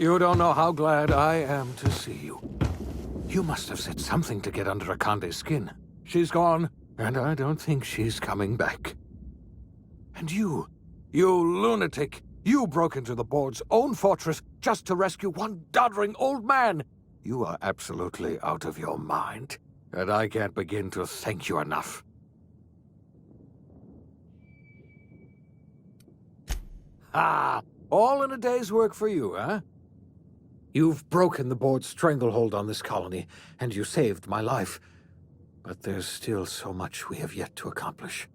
You don't know how glad I am to see you. You must have said something to get under Akande's skin. She's gone, and I don't think she's coming back. And you lunatic, you broke into the board's own fortress just to rescue one doddering old man. You are absolutely out of your mind, and I can't begin to thank you enough. Ah, all in a day's work for you, huh? You've broken the board's stranglehold on this colony, and you saved my life. But there's still so much we have yet to accomplish.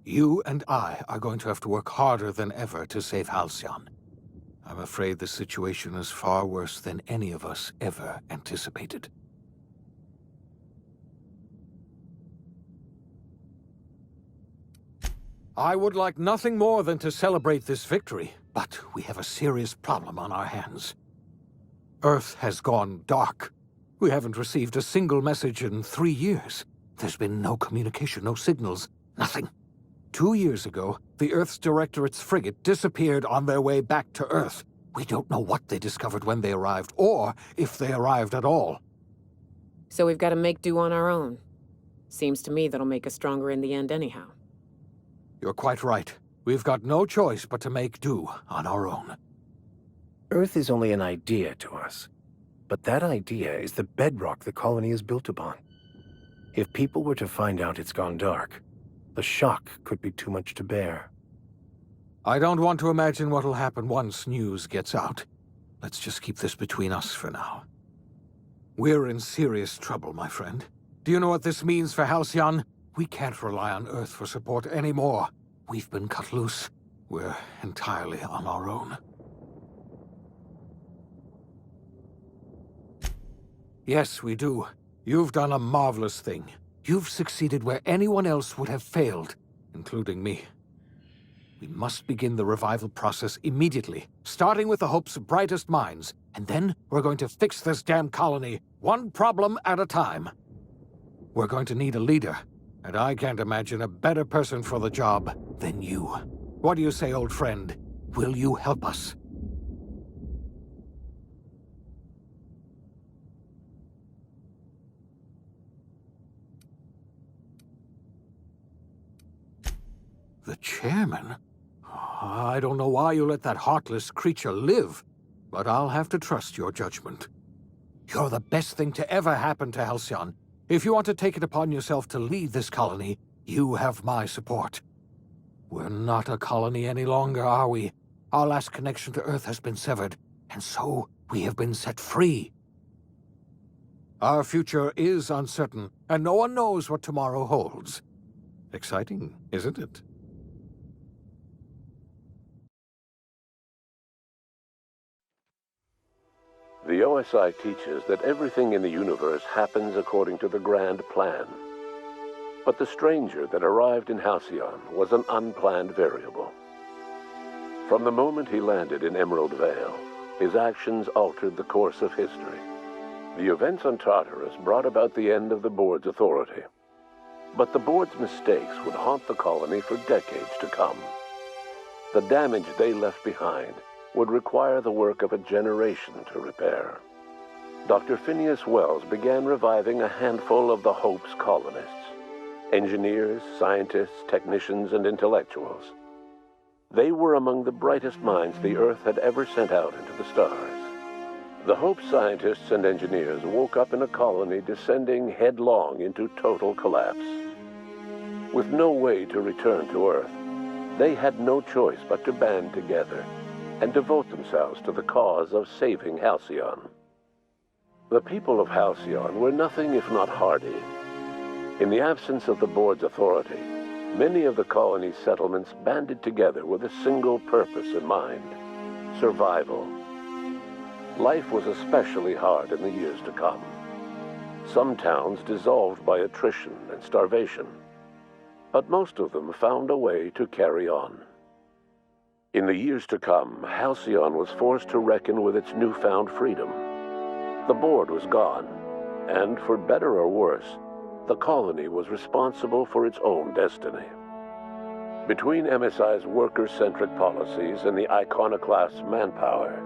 You and I are going to have to work harder than ever to save Halcyon. I'm afraid the situation is far worse than any of us ever anticipated. I would like nothing more than to celebrate this victory, but we have a serious problem on our hands. Earth has gone dark. We haven't received a single message in 3 years. There's been no communication, no signals, nothing. 2 years ago, the Earth's Directorate's frigate disappeared on their way back to Earth. We don't know what they discovered when they arrived, or if they arrived at all. So we've got to make do on our own. Seems to me that'll make us stronger in the end anyhow. You're quite right. We've got no choice but to make do on our own. Earth is only an idea to us. But that idea is the bedrock the colony is built upon. If people were to find out it's gone dark, the shock could be too much to bear. I don't want to imagine what'll happen once news gets out. Let's just keep this between us for now. We're in serious trouble, my friend. Do you know what this means for Halcyon? We can't rely on Earth for support anymore. We've been cut loose. We're entirely on our own. Yes, we do. You've done a marvelous thing. You've succeeded where anyone else would have failed, including me. We must begin the revival process immediately, starting with the Hope's brightest minds, and then we're going to fix this damn colony, one problem at a time. We're going to need a leader, and I can't imagine a better person for the job than you. What do you say, old friend? Will you help us? The chairman? I don't know why you let that heartless creature live, but I'll have to trust your judgment. You're the best thing to ever happen to Halcyon. If you want to take it upon yourself to lead this colony, you have my support. We're not a colony any longer, are we? Our last connection to Earth has been severed, and so we have been set free. Our future is uncertain, and no one knows what tomorrow holds. Exciting, isn't it? The OSI teaches that everything in the universe happens according to the grand plan. But the stranger that arrived in Halcyon was an unplanned variable. From the moment he landed in Emerald Vale, his actions altered the course of history. The events on Tartarus brought about the end of the board's authority. But the board's mistakes would haunt the colony for decades to come. The damage they left behind would require the work of a generation to repair. Dr. Phineas Wells began reviving a handful of the Hope's colonists. Engineers, scientists, technicians, and intellectuals. They were among the brightest minds the Earth had ever sent out into the stars. The Hope scientists and engineers woke up in a colony descending headlong into total collapse. With no way to return to Earth, they had no choice but to band together and devote themselves to the cause of saving Halcyon. The people of Halcyon were nothing if not hardy. In the absence of the board's authority, many of the colony's settlements banded together with a single purpose in mind: survival. Life was especially hard in the years to come. Some towns dissolved by attrition and starvation, but most of them found a way to carry on. In the years to come, Halcyon was forced to reckon with its newfound freedom. The board was gone, and for better or worse, the colony was responsible for its own destiny. Between MSI's worker-centric policies and the iconoclast's manpower,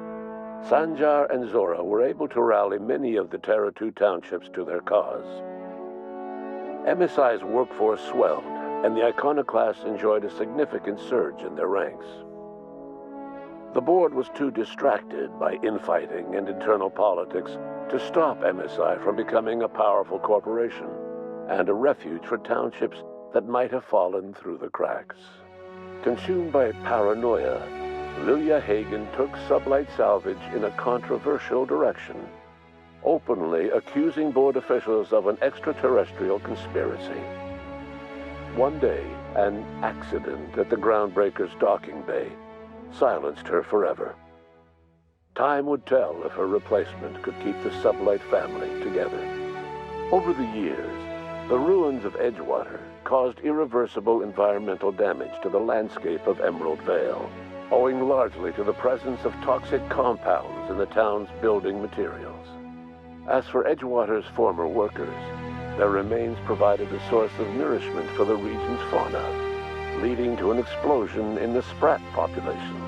Sanjar and Zora were able to rally many of the Terra 2 townships to their cause. MSI's workforce swelled, and the iconoclasts enjoyed a significant surge in their ranks. The board was too distracted by infighting and internal politics to stop MSI from becoming a powerful corporation and a refuge for townships that might have fallen through the cracks. Consumed by paranoia, Lilia Hagen took Sublight Salvage in a controversial direction, openly accusing board officials of an extraterrestrial conspiracy. One day, an accident at the Groundbreaker's docking bay silenced her forever. Time would tell if her replacement could keep the Sublight family together. Over the years, the ruins of Edgewater caused irreversible environmental damage to the landscape of Emerald Vale, owing largely to the presence of toxic compounds in the town's building materials. As for Edgewater's former workers, their remains provided a source of nourishment for the region's fauna, leading to an explosion in the sprat population.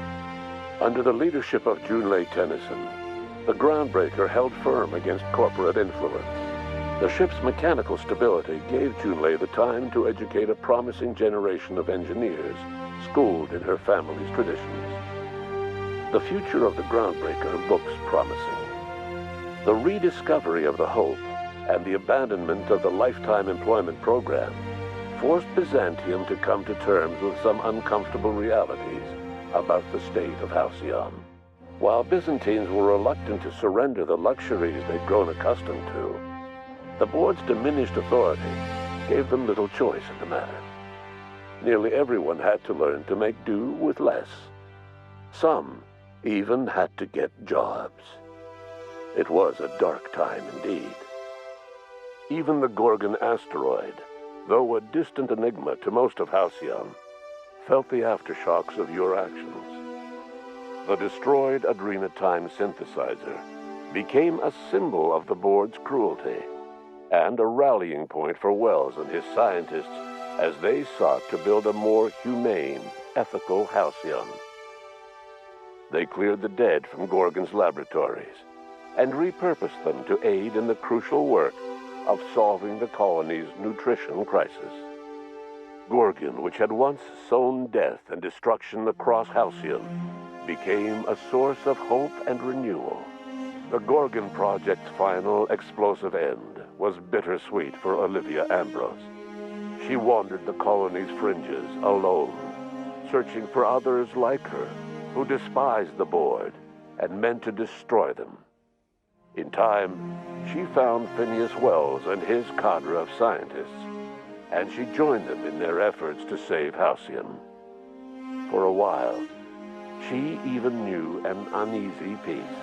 Under the leadership of Junlei Tennyson, the Groundbreaker held firm against corporate influence. The ship's mechanical stability gave Junlei the time to educate a promising generation of engineers schooled in her family's traditions. The future of the Groundbreaker looks promising. The rediscovery of the Hope and the abandonment of the lifetime employment program forced Byzantium to come to terms with some uncomfortable realities about the state of Halcyon. While Byzantines were reluctant to surrender the luxuries they'd grown accustomed to, the board's diminished authority gave them little choice in the matter. Nearly everyone had to learn to make do with less. Some even had to get jobs. It was a dark time indeed. Even the Gorgon asteroid, though a distant enigma to most of Halcyon, felt the aftershocks of your actions. The destroyed Adrenatime synthesizer became a symbol of the board's cruelty and a rallying point for Wells and his scientists as they sought to build a more humane, ethical Halcyon. They cleared the dead from Gorgon's laboratories and repurposed them to aid in the crucial work of solving the colony's nutrition crisis. Gorgon, which had once sown death and destruction across Halcyon, became a source of hope and renewal. The Gorgon Project's final explosive end was bittersweet for Olivia Ambrose. She wandered the colony's fringes alone, searching for others like her who despised the board and meant to destroy them. In time, she found Phineas Wells and his cadre of scientists, and she joined them in their efforts to save Halcyon. For a while, she even knew an uneasy peace.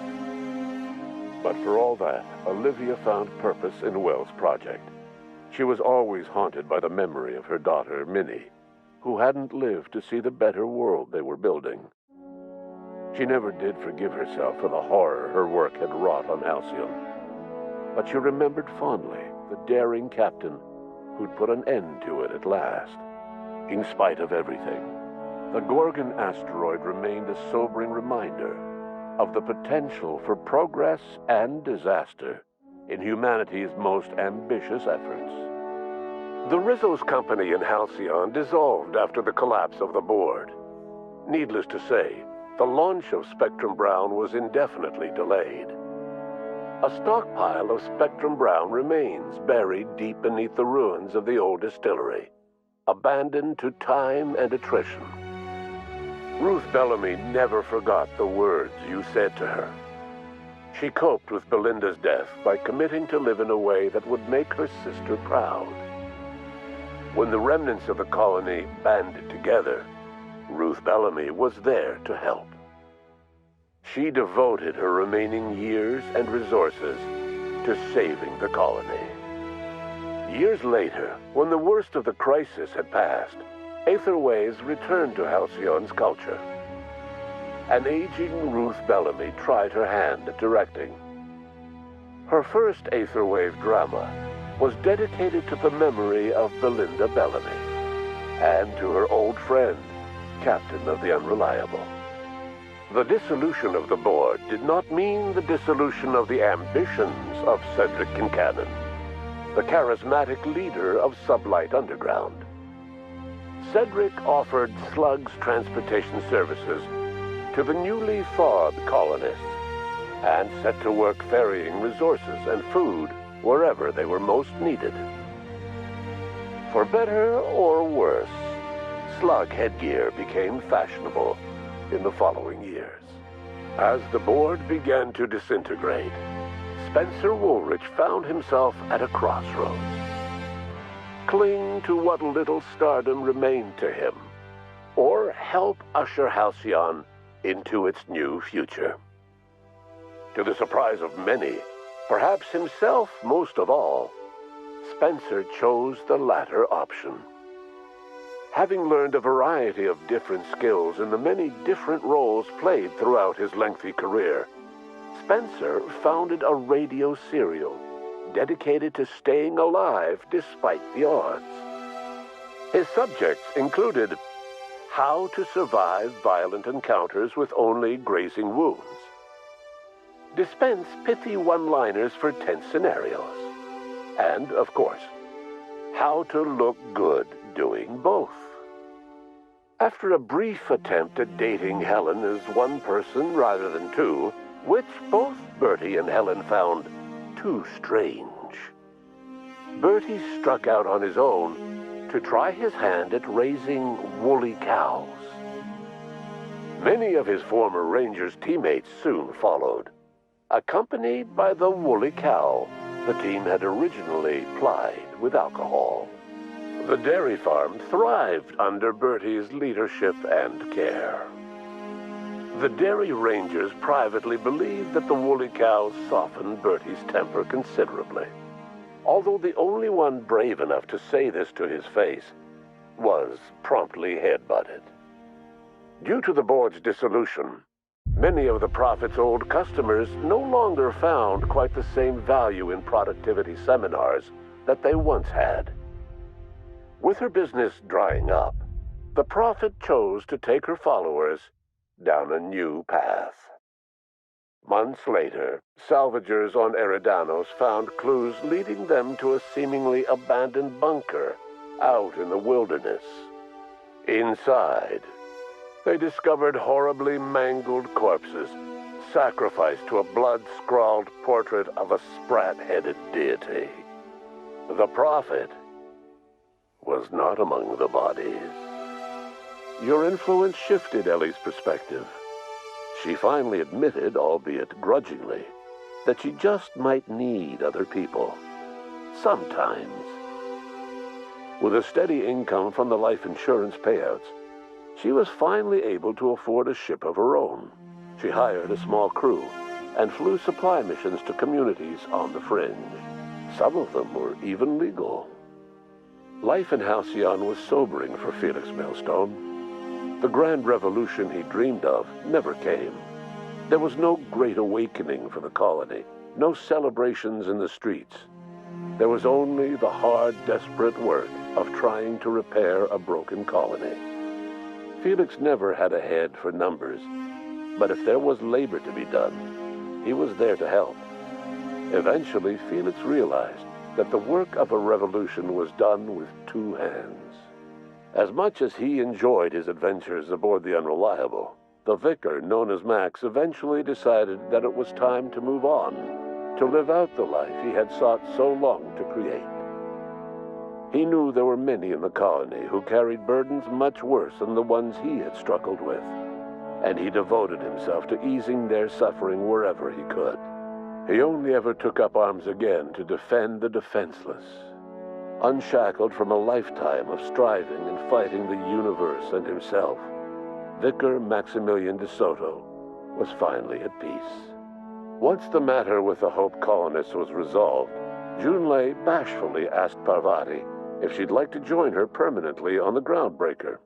But for all that, Olivia found purpose in Wells' project. She was always haunted by the memory of her daughter, Minnie, who hadn't lived to see the better world they were building. She never did forgive herself for the horror her work had wrought on Halcyon, but she remembered fondly the daring captain who'd put an end to it at last. In spite of everything, the Gorgon asteroid remained a sobering reminder of the potential for progress and disaster in humanity's most ambitious efforts. The Rizzo's company in Halcyon dissolved after the collapse of the board. Needless to say, the launch of Spectrum Brown was indefinitely delayed. A stockpile of Spectrum Brown remains buried deep beneath the ruins of the old distillery, abandoned to time and attrition. Ruth Bellamy never forgot the words you said to her. She coped with Belinda's death by committing to live in a way that would make her sister proud. When the remnants of the colony banded together, Ruth Bellamy was there to help. She devoted her remaining years and resources to saving the colony. Years later, when the worst of the crisis had passed, Aetherways returned to Halcyon's culture. An aging Ruth Bellamy tried her hand at directing. Her first Aetherwave drama was dedicated to the memory of Belinda Bellamy and to her old friend, Captain of the Unreliable. The dissolution of the board did not mean the dissolution of the ambitions of Cedric Kincannon, the charismatic leader of Sublight Underground. Cedric offered Slug's transportation services to the newly thawed colonists and set to work ferrying resources and food wherever they were most needed. For better or worse, slug headgear became fashionable in the following years. As the board began to disintegrate, Spencer Woolrich found himself at a crossroads. Cling to what little stardom remained to him, or help usher Halcyon into its new future. To the surprise of many, perhaps himself most of all, Spencer chose the latter option. Having learned a variety of different skills in the many different roles played throughout his lengthy career, Spencer founded a radio serial dedicated to staying alive despite the odds. His subjects included how to survive violent encounters with only grazing wounds, dispense pithy one-liners for tense scenarios, and, of course, how to look good doing both. After a brief attempt at dating Helen as one person rather than two, which both Bertie and Helen found too strange, Bertie struck out on his own to try his hand at raising woolly cows. Many of his former Rangers teammates soon followed, accompanied by the woolly cow the team had originally plied with alcohol. The dairy farm thrived under Bertie's leadership and care. The Dairy Rangers privately believed that the woolly cows softened Bertie's temper considerably, although the only one brave enough to say this to his face was promptly headbutted. Due to the board's dissolution, many of the Prophet's old customers no longer found quite the same value in productivity seminars that they once had. With her business drying up, the Prophet chose to take her followers down a new path. Months later, salvagers on Eridanos found clues leading them to a seemingly abandoned bunker out in the wilderness. Inside, they discovered horribly mangled corpses, sacrificed to a blood-scrawled portrait of a sprat-headed deity. The Prophet was not among the bodies. Your influence shifted Ellie's perspective. She finally admitted, albeit grudgingly, that she just might need other people. Sometimes. With a steady income from the life insurance payouts, she was finally able to afford a ship of her own. She hired a small crew and flew supply missions to communities on the fringe. Some of them were even legal. Life in Halcyon was sobering for Felix Millstone. The grand revolution he dreamed of never came. There was no great awakening for the colony, no celebrations in the streets. There was only the hard, desperate work of trying to repair a broken colony. Felix never had a head for numbers, but if there was labor to be done, he was there to help. Eventually, Felix realized that the work of a revolution was done with two hands. As much as he enjoyed his adventures aboard the Unreliable, the vicar, known as Max, eventually decided that it was time to move on, to live out the life he had sought so long to create. He knew there were many in the colony who carried burdens much worse than the ones he had struggled with, and he devoted himself to easing their suffering wherever he could. He only ever took up arms again to defend the defenseless. Unshackled from a lifetime of striving and fighting the universe and himself, Vicar Maximilian de Soto was finally at peace. Once the matter with the Hope colonists was resolved, Junlei bashfully asked Parvati if she'd like to join her permanently on the Groundbreaker,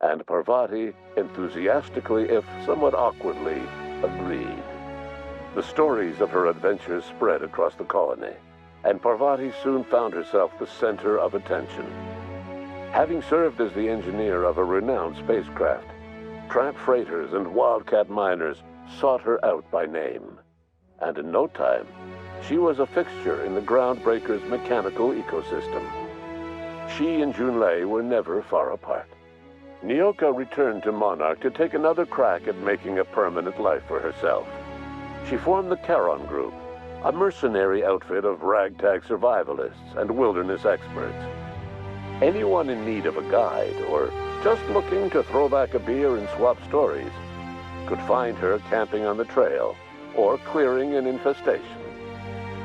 and Parvati enthusiastically, if somewhat awkwardly, agreed. The stories of her adventures spread across the colony, and Parvati soon found herself the center of attention. Having served as the engineer of a renowned spacecraft, tramp freighters and wildcat miners sought her out by name. And in no time, she was a fixture in the Groundbreaker's mechanical ecosystem. She and Junlei were never far apart. Nyoka returned to Monarch to take another crack at making a permanent life for herself. She formed the Charon Group, a mercenary outfit of ragtag survivalists and wilderness experts. Anyone in need of a guide or just looking to throw back a beer and swap stories could find her camping on the trail or clearing an infestation.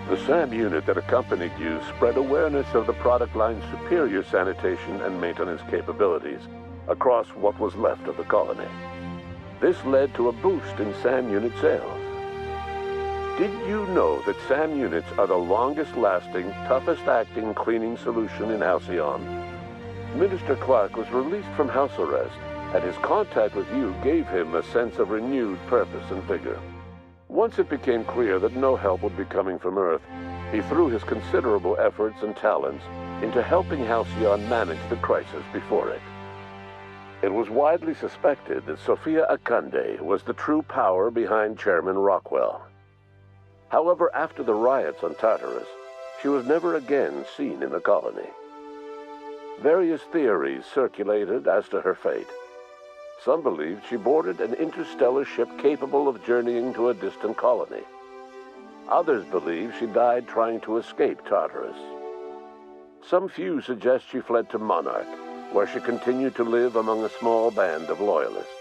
The SAM unit that accompanied you spread awareness of the product line's superior sanitation and maintenance capabilities across what was left of the colony. This led to a boost in SAM unit sales. Did you know that SAM units are the longest-lasting, toughest-acting cleaning solution in Halcyon? Minister Clark was released from house arrest, and his contact with you gave him a sense of renewed purpose and vigor. Once it became clear that no help would be coming from Earth, he threw his considerable efforts and talents into helping Halcyon manage the crisis before it. It was widely suspected that Sophia Akande was the true power behind Chairman Rockwell. However, after the riots on Tartarus, she was never again seen in the colony. Various theories circulated as to her fate. Some believed she boarded an interstellar ship capable of journeying to a distant colony. Others believe she died trying to escape Tartarus. Some few suggest she fled to Monarch, where she continued to live among a small band of loyalists.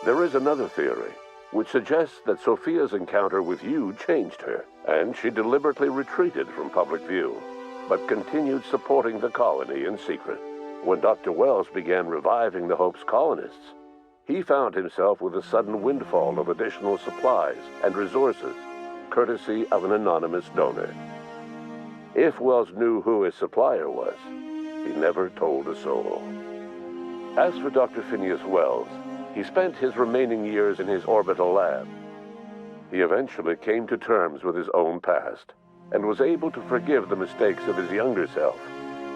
There is another theory, which suggests that Sophia's encounter with you changed her, and she deliberately retreated from public view, but continued supporting the colony in secret. When Dr. Wells began reviving the Hope's colonists, he found himself with a sudden windfall of additional supplies and resources, courtesy of an anonymous donor. If Wells knew who his supplier was, he never told a soul. As for Dr. Phineas Wells, he spent his remaining years in his orbital lab. He eventually came to terms with his own past and was able to forgive the mistakes of his younger self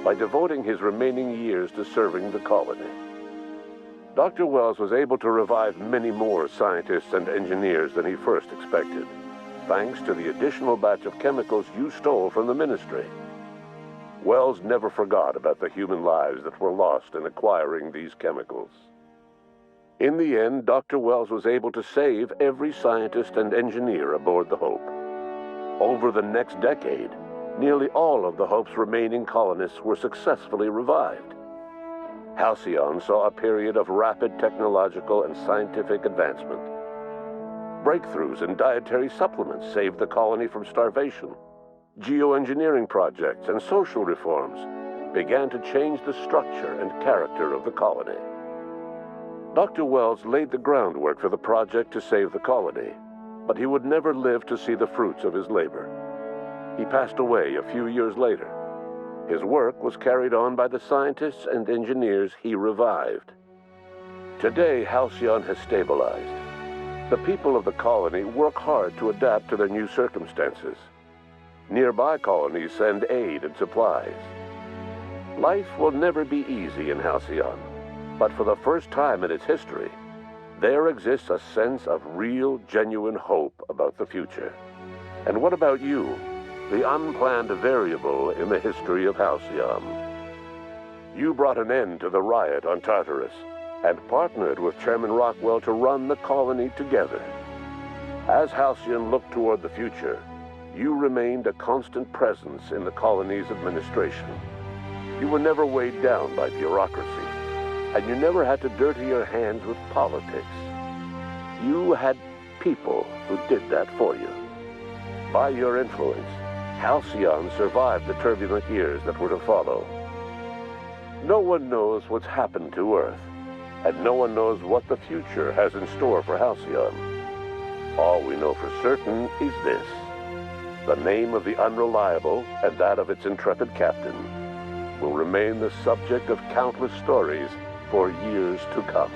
by devoting his remaining years to serving the colony. Dr. Wells was able to revive many more scientists and engineers than he first expected, thanks to the additional batch of chemicals you stole from the Ministry. Wells never forgot about the human lives that were lost in acquiring these chemicals. In the end, Dr. Wells was able to save every scientist and engineer aboard the Hope. Over the next decade, nearly all of the Hope's remaining colonists were successfully revived. Halcyon saw a period of rapid technological and scientific advancement. Breakthroughs in dietary supplements saved the colony from starvation. Geoengineering projects and social reforms began to change the structure and character of the colony. Dr. Wells laid the groundwork for the project to save the colony, but he would never live to see the fruits of his labor. He passed away a few years later. His work was carried on by the scientists and engineers he revived. Today, Halcyon has stabilized. The people of the colony work hard to adapt to their new circumstances. Nearby colonies send aid and supplies. Life will never be easy in Halcyon, but for the first time in its history, there exists a sense of real, genuine hope about the future. And what about you, the unplanned variable in the history of Halcyon? You brought an end to the riot on Tartarus and partnered with Chairman Rockwell to run the colony together. As Halcyon looked toward the future, you remained a constant presence in the colony's administration. You were never weighed down by bureaucracy, and you never had to dirty your hands with politics. You had people who did that for you. By your influence, Halcyon survived the turbulent years that were to follow. No one knows what's happened to Earth, and no one knows what the future has in store for Halcyon. All we know for certain is this: the name of the Unreliable and that of its intrepid captain will remain the subject of countless stories for years to come.